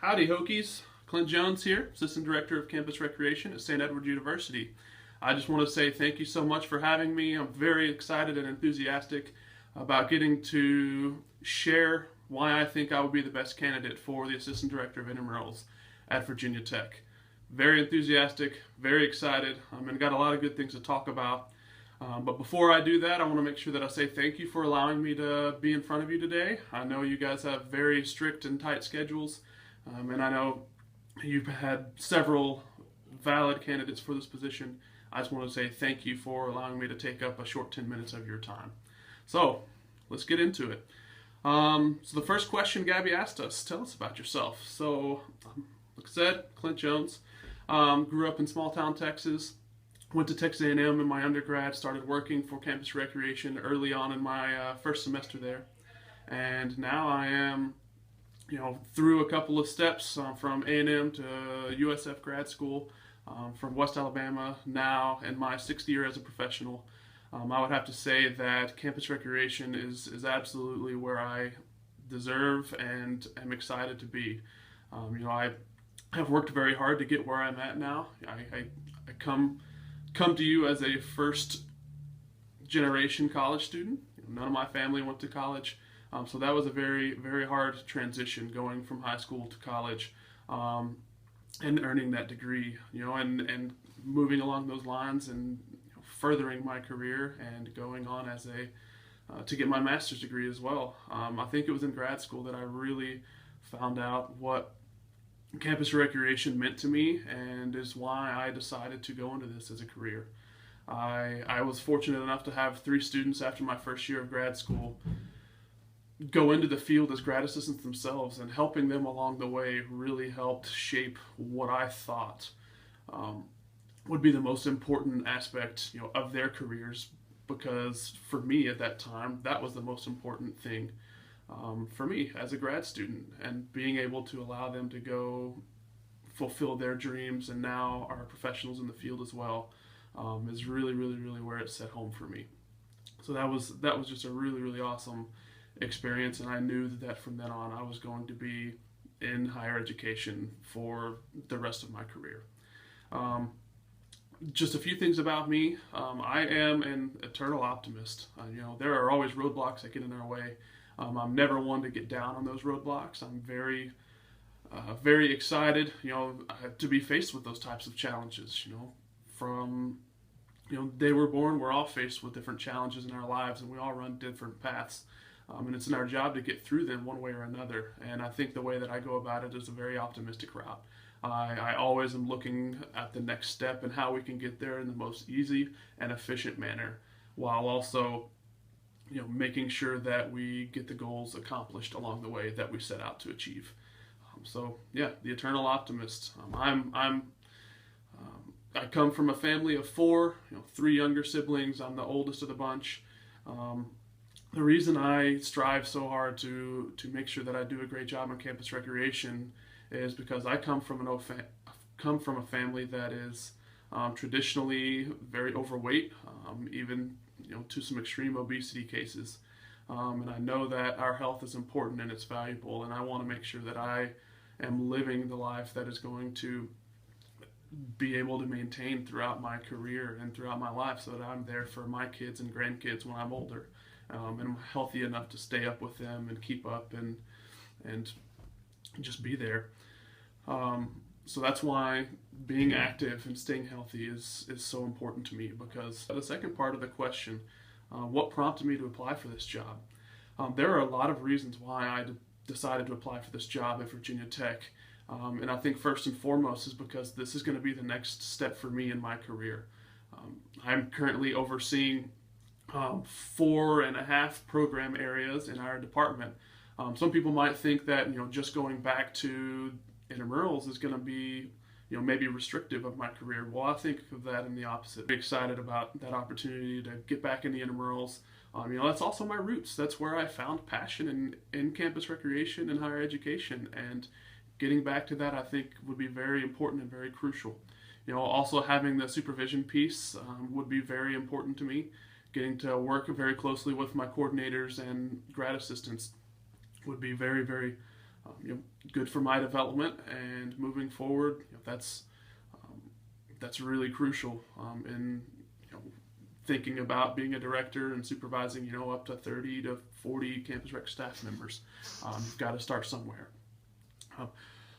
Howdy Hokies, Clint Jones here, Assistant Director of Campus Recreation at St. Edward University. I just want to say thank you so much for having me. I'm very excited and enthusiastic about getting to share why I think I would be the best candidate for the Assistant Director of Intramurals at Virginia Tech. Very enthusiastic, very excited, and got a lot of good things to talk about. But before I do that, I want to make sure that I say thank you for allowing me to be in front of you today. I know you guys have very strict and tight schedules, and I know you've had several valid candidates for this position. I just want to say thank you for allowing me to take up a short 10 minutes of your time. So, let's get into it. So the first question Gabby asked us, tell us about yourself. So, like I said, Clint Jones, grew up in small town Texas, went to Texas A&M in my undergrad, started working for Campus Recreation early on in my first semester there. And now I am through a couple of steps from A&M to USF grad school, from West Alabama, now in my 6th year as a professional. I would have to say that Campus Recreation is absolutely where I deserve and am excited to be. I have worked very hard to get where I'm at now. I come to you as a first generation college student. None of my family went to college. So that was a very, very hard transition going from high school to college, and earning that degree, and moving along those lines and furthering my career and going on as to get my master's degree as well. I think it was in grad school that I really found out what campus recreation meant to me, and is why I decided to go into this as a career. I was fortunate enough to have 3 students after my first year of grad school go into the field as grad assistants themselves, and helping them along the way really helped shape what I thought would be the most important aspect of their careers, because for me at that time that was the most important thing for me as a grad student, and being able to allow them to go fulfill their dreams and now are professionals in the field as well, is really, really, really where it set home for me. So that was just a really, really awesome experience, and I knew that from then on I was going to be in higher education for the rest of my career. Just a few things about me. I am an eternal optimist. There are always roadblocks that get in our way. I'm never one to get down on those roadblocks. I'm very, very excited, to be faced with those types of challenges. From day we're born, we're all faced with different challenges in our lives, and we all run different paths. And it's in our job to get through them one way or another. And I think the way that I go about it is a very optimistic route. I always am looking at the next step and how we can get there in the most easy and efficient manner, while also making sure that we get the goals accomplished along the way that we set out to achieve. So yeah, the eternal optimist. I come from a family of 4, 3 younger siblings. I'm the oldest of the bunch. The reason I strive so hard to make sure that I do a great job on campus recreation is because I come from a family that is traditionally very overweight, even to some extreme obesity cases. And I know that our health is important and it's valuable, and I want to make sure that I am living the life that is going to be able to maintain throughout my career and throughout my life, so that I'm there for my kids and grandkids when I'm older, and I'm healthy enough to stay up with them and keep up and just be there. So that's why being active and staying healthy is so important to me. Because the second part of the question, what prompted me to apply for this job? There are a lot of reasons why I decided to apply for this job at Virginia Tech. And I think first and foremost is because this is going to be the next step for me in my career. I'm currently overseeing 4.5 program areas in our department. Some people might think that just going back to intramurals is going to be maybe restrictive of my career. Well, I think of that in the opposite. I'm excited about that opportunity to get back in the intramurals. That's also my roots. That's where I found passion in campus recreation and higher education, and getting back to that I think would be very important and very crucial. Also having the supervision piece would be very important to me. Getting to work very closely with my coordinators and grad assistants would be very, very good for my development and moving forward. That's really crucial in thinking about being a director and supervising up to 30 to 40 campus rec staff members. You've got to start somewhere.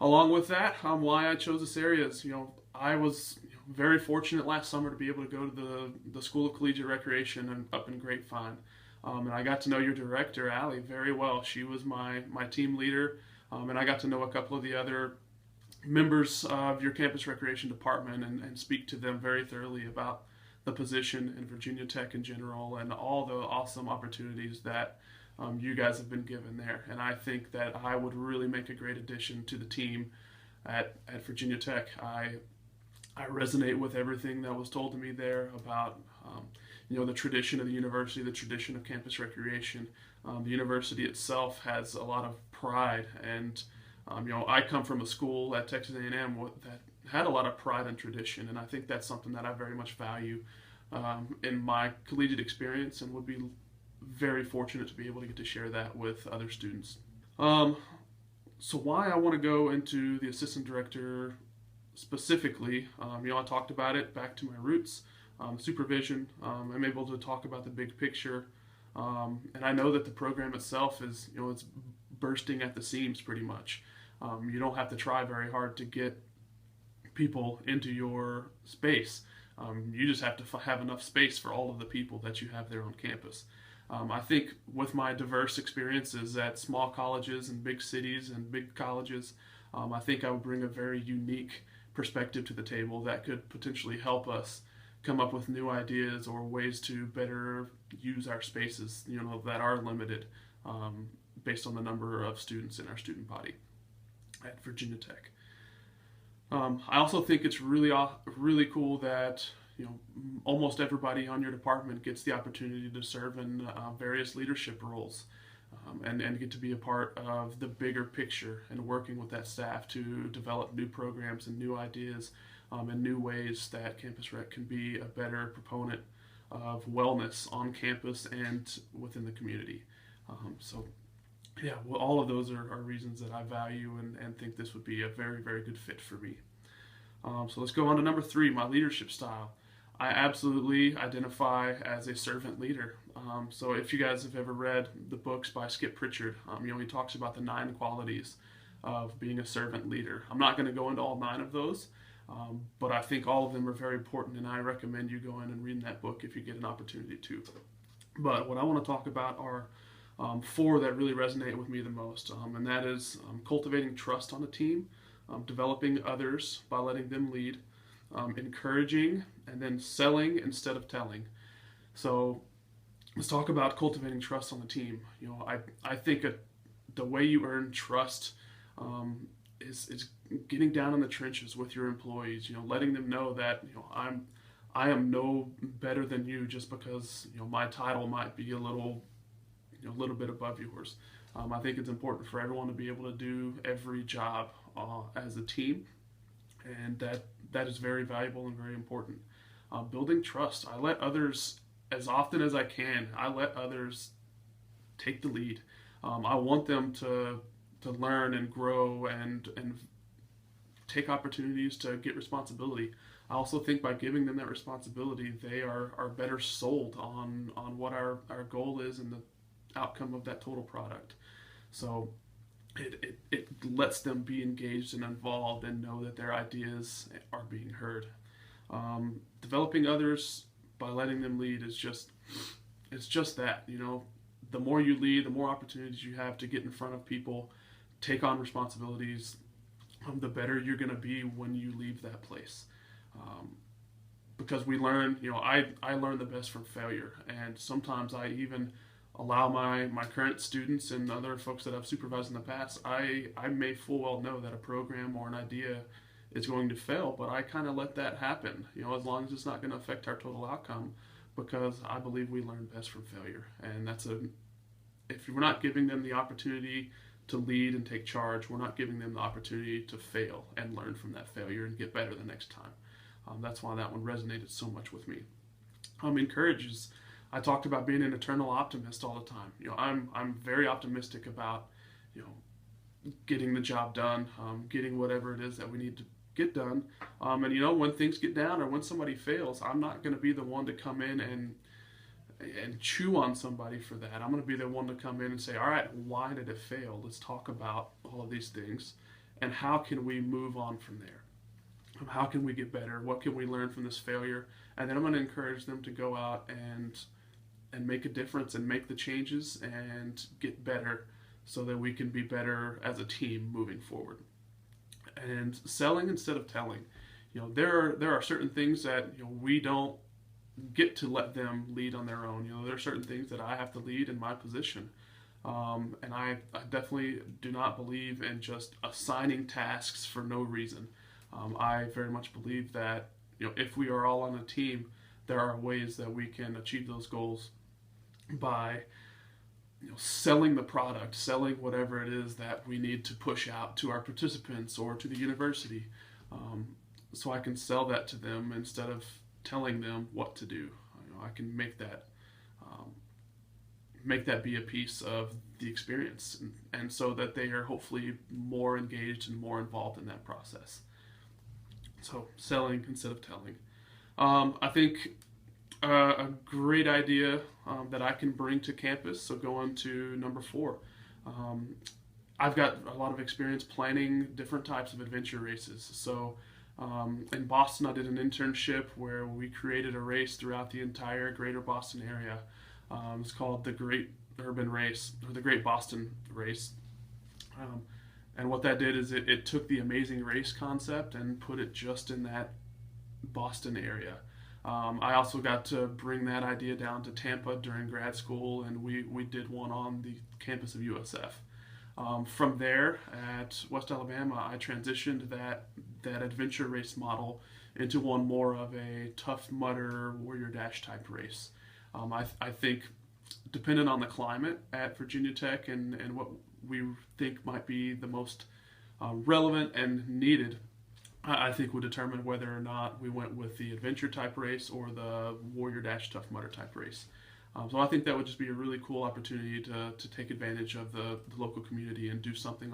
Along with that, why I chose this area is I was very fortunate last summer to be able to go to the School of Collegiate Recreation and up in Grapevine. And I got to know your director, Allie, very well. She was my team leader, and I got to know a couple of the other members of your campus recreation department and speak to them very thoroughly about the position in Virginia Tech in general and all the awesome opportunities that you guys have been given there. And I think that I would really make a great addition to the team at Virginia Tech. I resonate with everything that was told to me there about the tradition of the university, the tradition of campus recreation. The university itself has a lot of pride, and I come from a school at Texas A&M that had a lot of pride and tradition, and I think that's something that I very much value in my collegiate experience, and would be very fortunate to be able to get to share that with other students. So why I want to go into the assistant director specifically, I talked about it, back to my roots, supervision. I'm able to talk about the big picture, and I know that the program itself is, it's bursting at the seams pretty much. You don't have to try very hard to get people into your space. You just have to have enough space for all of the people that you have there on campus. I think with my diverse experiences at small colleges and big cities and big colleges, I think I would bring a very unique perspective to the table that could potentially help us come up with new ideas or ways to better use our spaces, that are limited based on the number of students in our student body at Virginia Tech. I also think it's really cool that almost everybody on your department gets the opportunity to serve in various leadership roles, and get to be a part of the bigger picture and working with that staff to develop new programs and new ideas and new ways that Campus Rec can be a better proponent of wellness on campus and within the community. All of those are reasons that I value and think this would be a very, very good fit for me. So let's go on to number 3, my leadership style. I absolutely identify as a servant leader. So if you guys have ever read the books by Skip Pritchard, he talks about the 9 qualities of being a servant leader. I'm not going to go into all 9 of those, but I think all of them are very important, and I recommend you go in and read that book if you get an opportunity to. But what I want to talk about are 4 that really resonate with me the most, and that is cultivating trust on the team, developing others by letting them lead, encouraging, and then selling instead of telling. So let's talk about cultivating trust on the team. I think the way you earn trust is getting down in the trenches with your employees. Letting them know that I am no better than you just because my title might be a little bit above yours. I think it's important for everyone to be able to do every job as a team, and that is very valuable and very important. Building trust. I let others, as often as I can, I let others take the lead. I want them to learn and grow and take opportunities to get responsibility. I also think by giving them that responsibility, they are better sold on what our goal is and the outcome of that total product. So it lets them be engaged and involved and know that their ideas are being heard. Developing others by letting them lead is just that. The more you lead, the more opportunities you have to get in front of people, take on responsibilities, the better you're going to be when you leave that place. Because we learn, I learn the best from failure, and sometimes I even allow my current students and other folks that I've supervised in the past, I may full well know that a program or an idea is going to fail, but I kind of let that happen, as long as it's not going to affect our total outcome, because I believe we learn best from failure. And if we're not giving them the opportunity to lead and take charge, we're not giving them the opportunity to fail and learn from that failure and get better the next time. That's why that one resonated so much with me. Encourages. I talked about being an eternal optimist all the time. I'm very optimistic about getting the job done, getting whatever it is that we need to get done. And when things get down or when somebody fails, I'm not going to be the one to come in and chew on somebody for that. I'm going to be the one to come in and say, all right, why did it fail? Let's talk about all of these things and how can we move on from there? How can we get better? What can we learn from this failure? And then I'm going to encourage them to go out and make a difference and make the changes and get better so that we can be better as a team moving forward. And selling instead of telling. There are certain things that we don't get to let them lead on their own. There are certain things that I have to lead in my position. And I definitely do not believe in just assigning tasks for no reason. I very much believe that if we are all on a team, there are ways that we can achieve those goals by selling the product, selling whatever it is that we need to push out to our participants or to the university. So I can sell that to them instead of telling them what to do. I can make that be a piece of the experience, and so that they are hopefully more engaged and more involved in that process. So selling instead of telling. I think a great idea that I can bring to campus. So going to number 4. I've got a lot of experience planning different types of adventure races. So in Boston, I did an internship where we created a race throughout the entire greater Boston area. It's called the Great Urban Race, or the Great Boston Race. And what that did is it took the amazing race concept and put it just in that Boston area. I also got to bring that idea down to Tampa during grad school, and we did one on the campus of USF. From there, at West Alabama, I transitioned that adventure race model into one more of a Tough Mudder Warrior Dash type race. I think, dependent on the climate at Virginia Tech and what we think might be the most relevant and needed, I think would determine whether or not we went with the adventure type race or the Warrior Dash Tough Mudder type race. So I think that would just be a really cool opportunity to take advantage of the local community and do something